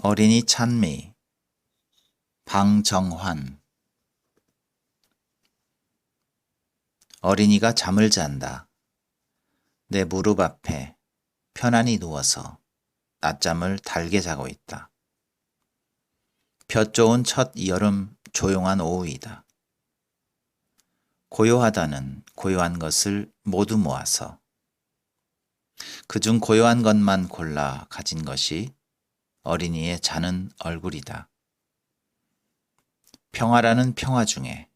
어린이 찬미 방정환. 어린이가 잠을 잔다. 내 무릎 앞에 편안히 누워서 낮잠을 달게 자고 있다. 볕 좋은 첫 여름 조용한 오후이다. 고요하다는 고요한 것을 모두 모아서 그중 고요한 것만 골라 가진 것이 어린이의 자는 얼굴이다. 평화라는 평화 중에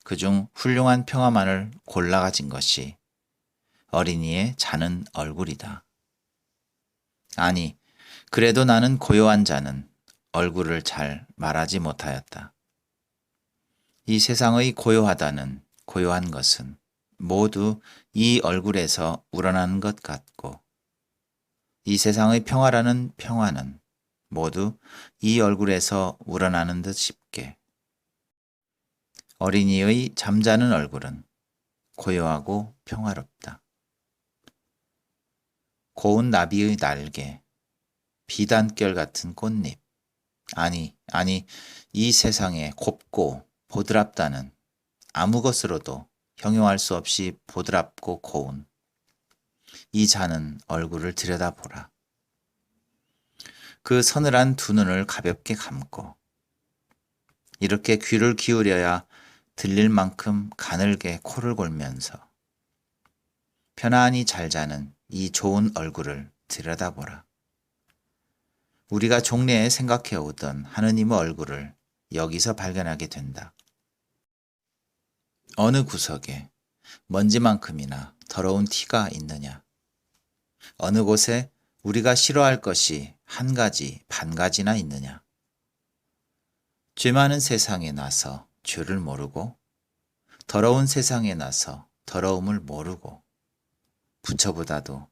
그중 훌륭한 평화만을 골라 가진 것이 어린이의 자는 얼굴이다. 아니, 그래도 나는 고요한 자는 얼굴을 잘 말하지 못하였다. 이 세상의 고요하다는 고요한 것은 모두 이 얼굴에서 우러나는 것 같고, 이 세상의 평화라는 평화는 모두 이 얼굴에서 우러나는 듯 싶게, 어린이의 잠자는 얼굴은 고요하고 평화롭다. 고운 나비의 날개, 비단결 같은 꽃잎, 아니, 이 세상에 곱고 보드랍다는 아무 것으로도 형용할 수 없이 보드랍고 고운 이 자는 얼굴을 들여다보라. 그 서늘한 두 눈을 가볍게 감고 이렇게 귀를 기울여야 들릴 만큼 가늘게 코를 골면서 편안히 잘 자는 이 좋은 얼굴을 들여다보라. 우리가 종래에 생각해 오던 하느님의 얼굴을 여기서 발견하게 된다. 어느 구석에 먼지만큼이나 더러운 티가 있느냐? 어느 곳에 우리가 싫어할 것이 한 가지, 반 가지나 있느냐? 죄 많은 세상에 나서 죄를 모르고, 더러운 세상에 나서 더러움을 모르고, 부처보다도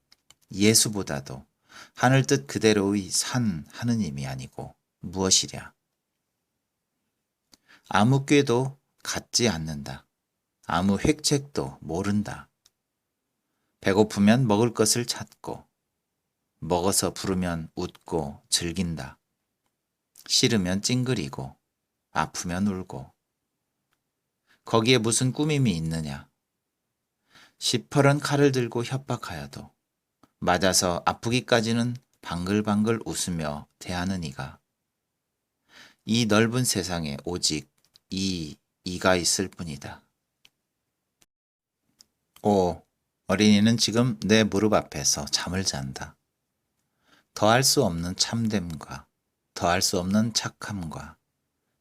예수보다도 하늘 뜻 그대로의 산 하느님이 아니고 무엇이랴? 아무 꾀도 갖지 않는다. 아무 획책도 모른다. 배고프면 먹을 것을 찾고, 먹어서 부르면 웃고 즐긴다. 싫으면 찡그리고, 아프면 울고. 거기에 무슨 꾸밈이 있느냐? 시퍼런 칼을 들고 협박하여도 맞아서 아프기까지는 방글방글 웃으며 대하는 이가 이 넓은 세상에 오직 이가 있을 뿐이다. 오, 어린이는 지금 내 무릎 앞에서 잠을 잔다. 더할 수 없는 참됨과 더할 수 없는 착함과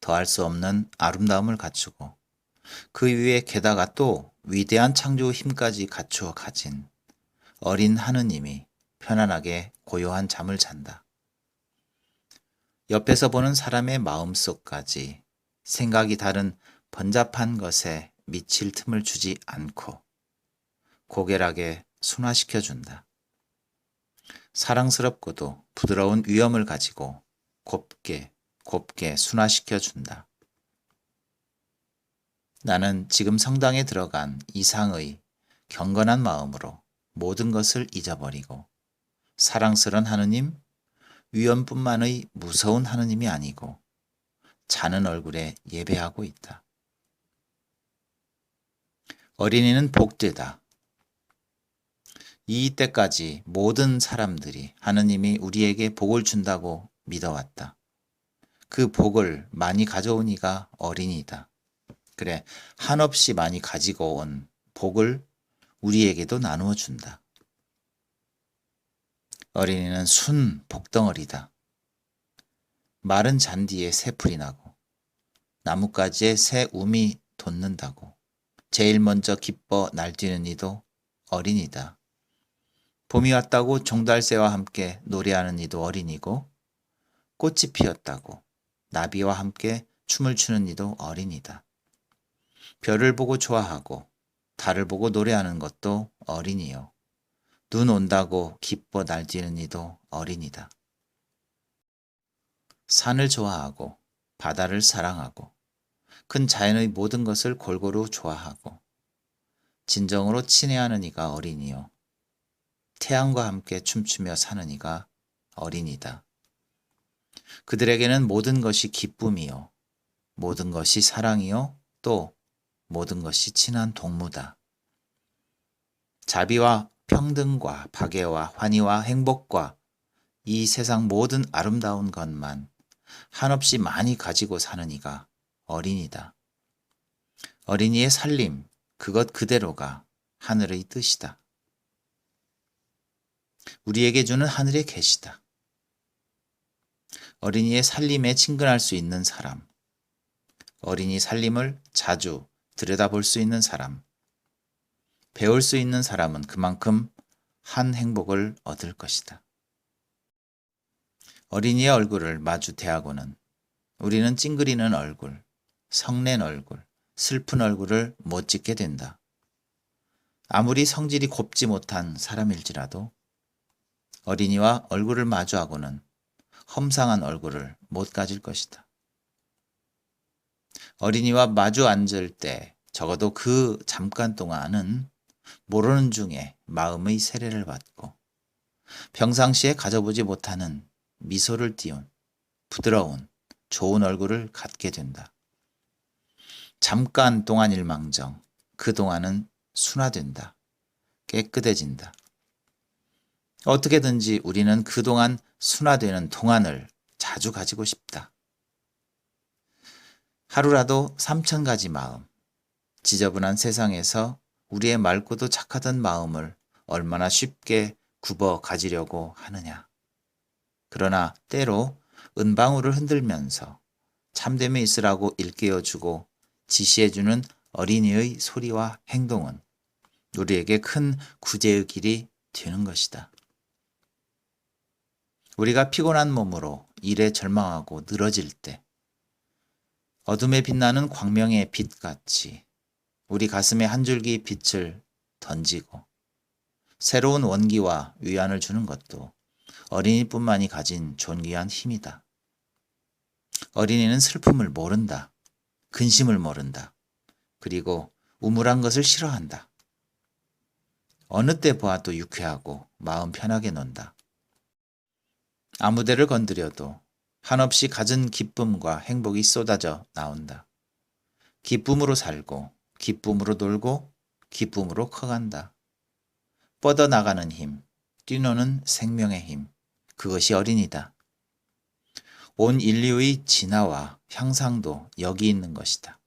더할 수 없는 아름다움을 갖추고 그 위에 게다가 또 위대한 창조 힘까지 갖추어 가진 어린 하느님이 편안하게 고요한 잠을 잔다. 옆에서 보는 사람의 마음속까지 생각이 다른 번잡한 것에 미칠 틈을 주지 않고 고결하게 순화시켜준다. 사랑스럽고도 부드러운 위엄을 가지고 곱게 순화시켜준다. 나는 지금 성당에 들어간 이상의 경건한 마음으로 모든 것을 잊어버리고 사랑스런 하느님, 위엄뿐만의 무서운 하느님이 아니고 자는 얼굴에 예배하고 있다. 어린이는 복되다. 이때까지 모든 사람들이 하느님이 우리에게 복을 준다고 믿어왔다. 그 복을 많이 가져온 이가 어린이다. 그래, 한없이 많이 가지고 온 복을 우리에게도 나누어 준다. 어린이는 순 복덩어리다. 마른 잔디에 새풀이 나고 나뭇가지에 새 움이 돋는다고 제일 먼저 기뻐 날뛰는 이도 어린이다. 봄이 왔다고 종달새와 함께 노래하는 이도 어린이고 꽃이 피었다고 나비와 함께 춤을 추는 이도 어린이다. 별을 보고 좋아하고 달을 보고 노래하는 것도 어린이요. 눈 온다고 기뻐 날뛰는 이도 어린이다. 산을 좋아하고 바다를 사랑하고 큰 자연의 모든 것을 골고루 좋아하고 진정으로 친애하는 이가 어린이요. 태양과 함께 춤추며 사는 이가 어린이다. 그들에게는 모든 것이 기쁨이요, 모든 것이 사랑이요, 또 모든 것이 친한 동무다. 자비와 평등과 박애와 환희와 행복과 이 세상 모든 아름다운 것만 한없이 많이 가지고 사는 이가 어린이다. 어린이의 살림, 그것 그대로가 하늘의 뜻이다. 우리에게 주는 하늘의 계시다. 어린이의 살림에 친근할 수 있는 사람, 어린이 살림을 자주 들여다볼 수 있는 사람, 배울 수 있는 사람은 그만큼 한 행복을 얻을 것이다. 어린이의 얼굴을 마주 대하고는 우리는 찡그리는 얼굴, 성낸 얼굴, 슬픈 얼굴을 못 짓게 된다. 아무리 성질이 곱지 못한 사람일지라도 어린이와 얼굴을 마주하고는 험상한 얼굴을 못 가질 것이다. 어린이와 마주 앉을 때 적어도 그 잠깐 동안은 모르는 중에 마음의 세례를 받고 평상시에 가져보지 못하는 미소를 띄운 부드러운 좋은 얼굴을 갖게 된다. 잠깐 동안일망정 그 동안은 순화된다. 깨끗해진다. 어떻게든지 우리는 그동안 순화되는 동안을 자주 가지고 싶다. 하루라도 3,000가지 마음, 지저분한 세상에서 우리의 맑고도 착하던 마음을 얼마나 쉽게 굽어 가지려고 하느냐. 그러나 때로 은방울을 흔들면서 참됨에 있으라고 일깨워주고 지시해주는 어린이의 소리와 행동은 우리에게 큰 구제의 길이 되는 것이다. 우리가 피곤한 몸으로 일에 절망하고 늘어질 때 어둠에 빛나는 광명의 빛같이 우리 가슴에 한 줄기 빛을 던지고 새로운 원기와 위안을 주는 것도 어린이뿐만이 가진 존귀한 힘이다. 어린이는 슬픔을 모른다. 근심을 모른다. 그리고 우물한 것을 싫어한다. 어느 때 보아도 유쾌하고 마음 편하게 논다. 아무 데를 건드려도 한없이 갖은 기쁨과 행복이 쏟아져 나온다. 기쁨으로 살고 기쁨으로 놀고 기쁨으로 커간다. 뻗어나가는 힘, 뛰노는 생명의 힘, 그것이 어린이다. 온 인류의 진화와 향상도 여기 있는 것이다.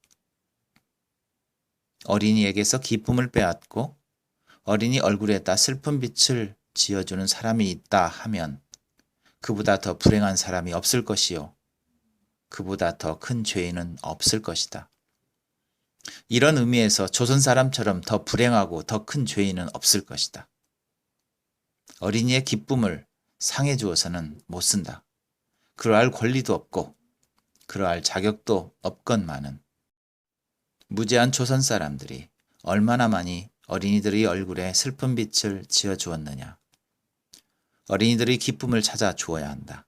어린이에게서 기쁨을 빼앗고 어린이 얼굴에다 슬픈 빛을 지어주는 사람이 있다 하면 그보다 더 불행한 사람이 없을 것이요. 그보다 더 큰 죄인은 없을 것이다. 이런 의미에서 조선 사람처럼 더 불행하고 더 큰 죄인은 없을 것이다. 어린이의 기쁨을 상해 주어서는 못 쓴다. 그러할 권리도 없고 그러할 자격도 없건만은 무죄한 조선 사람들이 얼마나 많이 어린이들의 얼굴에 슬픈 빛을 지어 주었느냐. 어린이들의 기쁨을 찾아 주어야 한다.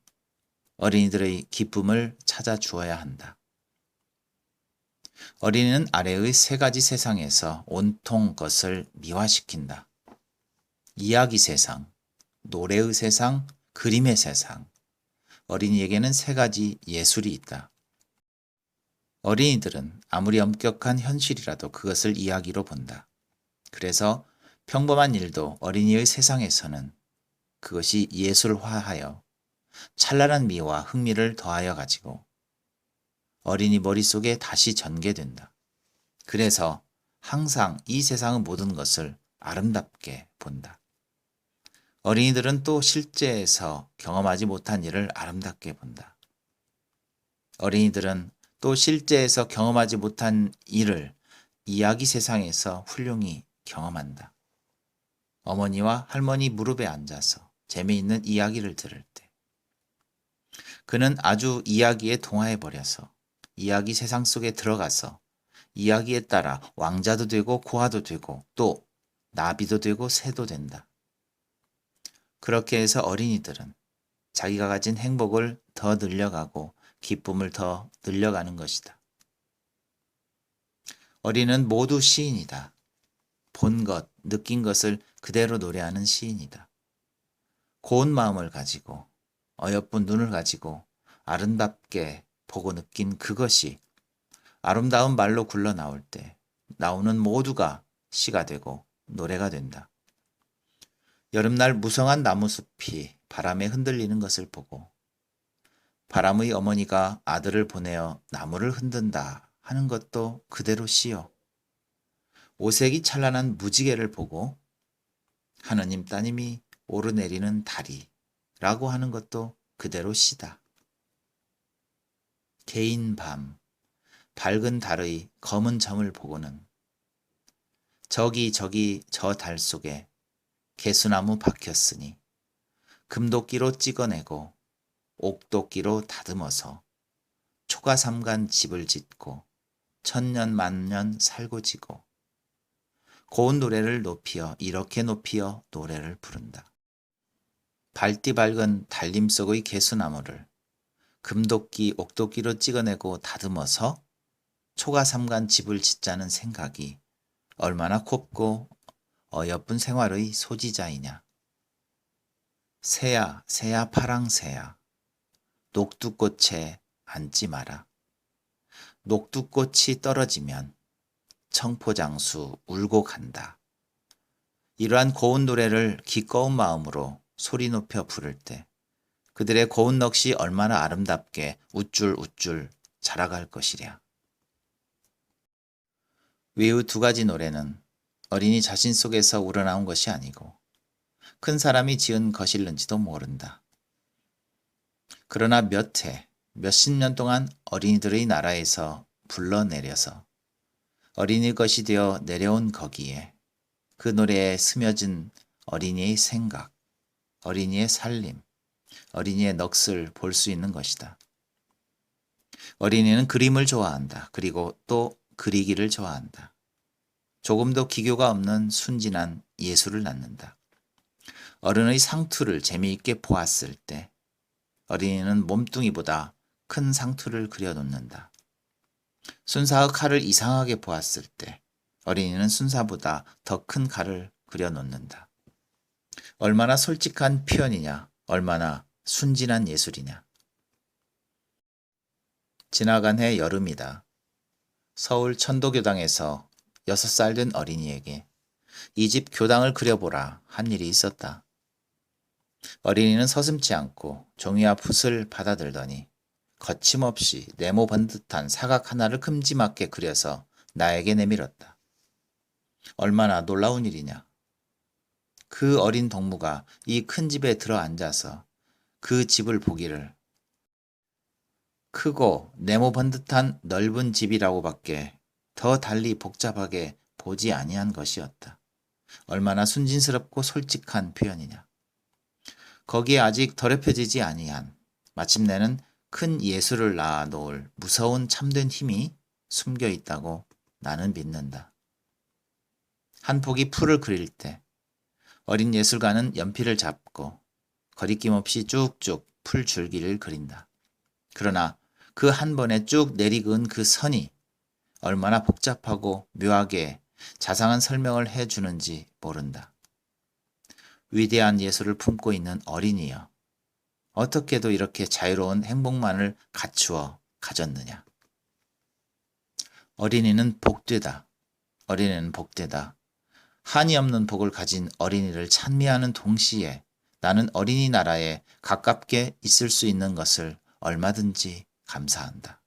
어린이들의 기쁨을 찾아 주어야 한다. 어린이는 아래의 세 가지 세상에서 온통 것을 미화시킨다. 이야기 세상, 노래의 세상, 그림의 세상. 어린이에게는 세 가지 예술이 있다. 어린이들은 아무리 엄격한 현실이라도 그것을 이야기로 본다. 그래서 평범한 일도 어린이의 세상에서는 그것이 예술화하여 찬란한 미와 흥미를 더하여 가지고 어린이 머릿속에 다시 전개된다. 그래서 항상 이 세상의 모든 것을 아름답게 본다. 어린이들은 또 실제에서 경험하지 못한 일을 아름답게 본다. 어린이들은 또 실제에서 경험하지 못한 일을 이야기 세상에서 훌륭히 경험한다. 어머니와 할머니 무릎에 앉아서 재미있는 이야기를 들을 때 그는 아주 이야기에 동화해 버려서 이야기 세상 속에 들어가서 이야기에 따라 왕자도 되고 고아도 되고 또 나비도 되고 새도 된다. 그렇게 해서 어린이들은 자기가 가진 행복을 더 늘려가고 기쁨을 더 늘려가는 것이다. 어린이는 모두 시인이다. 본 것, 느낀 것을 그대로 노래하는 시인이다. 고운 마음을 가지고 어여쁜 눈을 가지고 아름답게 보고 느낀 그것이 아름다운 말로 굴러 나올 때 나오는 모두가 시가 되고 노래가 된다. 여름날 무성한 나무숲이 바람에 흔들리는 것을 보고 바람의 어머니가 아들을 보내어 나무를 흔든다 하는 것도 그대로 시요. 오색이 찬란한 무지개를 보고 하느님 따님이 오르내리는 달이라고 하는 것도 그대로 시다. 개인 밤, 밝은 달의 검은 점을 보고는 저기 저 달 속에 개수나무 박혔으니 금도끼로 찍어내고 옥도끼로 다듬어서 초가삼간 집을 짓고 천년 만년 살고 지고 고운 노래를 높이어 이렇게 높이어 노래를 부른다. 밝디 밝은 달림 속의 개수나무를 금도끼, 옥도끼로 찍어내고 다듬어서 초가삼간 집을 짓자는 생각이 얼마나 곱고 어여쁜 생활의 소지자이냐. 새야 새야 파랑새야 녹두꽃에 앉지 마라. 녹두꽃이 떨어지면 청포장수 울고 간다. 이러한 고운 노래를 기꺼운 마음으로 소리 높여 부를 때 그들의 고운 넋이 얼마나 아름답게 우쭐우쭐 자라갈 것이랴. 위의 두 가지 노래는 어린이 자신 속에서 우러나온 것이 아니고 큰 사람이 지은 것일는지도 모른다. 그러나 몇십 년 동안 어린이들의 나라에서 불러내려서 어린이 것이 되어 내려온 거기에 그 노래에 스며진 어린이의 생각, 어린이의 살림, 어린이의 넋을 볼 수 있는 것이다. 어린이는 그림을 좋아한다. 그리고 또 그리기를 좋아한다. 조금도 기교가 없는 순진한 예술을 낳는다. 어른의 상투를 재미있게 보았을 때 어린이는 몸뚱이보다 큰 상투를 그려놓는다. 순사의 칼을 이상하게 보았을 때 어린이는 순사보다 더 큰 칼을 그려놓는다. 얼마나 솔직한 표현이냐, 얼마나 순진한 예술이냐. 지나간 해 여름이다. 서울 천도교당에서 6살 된 어린이에게 이 집 교당을 그려보라 한 일이 있었다. 어린이는 서슴지 않고 종이와 붓을 받아들더니 거침없이 네모 번듯한 사각 하나를 큼지막하게 그려서 나에게 내밀었다. 얼마나 놀라운 일이냐. 그 어린 동무가 이 큰 집에 들어앉아서 그 집을 보기를 크고 네모 번듯한 넓은 집이라고밖에 더 달리 복잡하게 보지 아니한 것이었다. 얼마나 순진스럽고 솔직한 표현이냐. 거기에 아직 더럽혀지지 아니한 마침내는 큰 예술을 낳아 놓을 무서운 참된 힘이 숨겨 있다고 나는 믿는다. 한 폭이 풀을 그릴 때 어린 예술가는 연필을 잡고 거리낌 없이 쭉쭉 풀 줄기를 그린다. 그러나 그 한 번에 쭉 내리그은 그 선이 얼마나 복잡하고 묘하게 자상한 설명을 해주는지 모른다. 위대한 예술을 품고 있는 어린이여, 어떻게도 이렇게 자유로운 행복만을 갖추어 가졌느냐. 어린이는 복되다. 어린이는 복되다. 한이 없는 복을 가진 어린이를 찬미하는 동시에 나는 어린이 나라에 가깝게 있을 수 있는 것을 얼마든지 감사한다.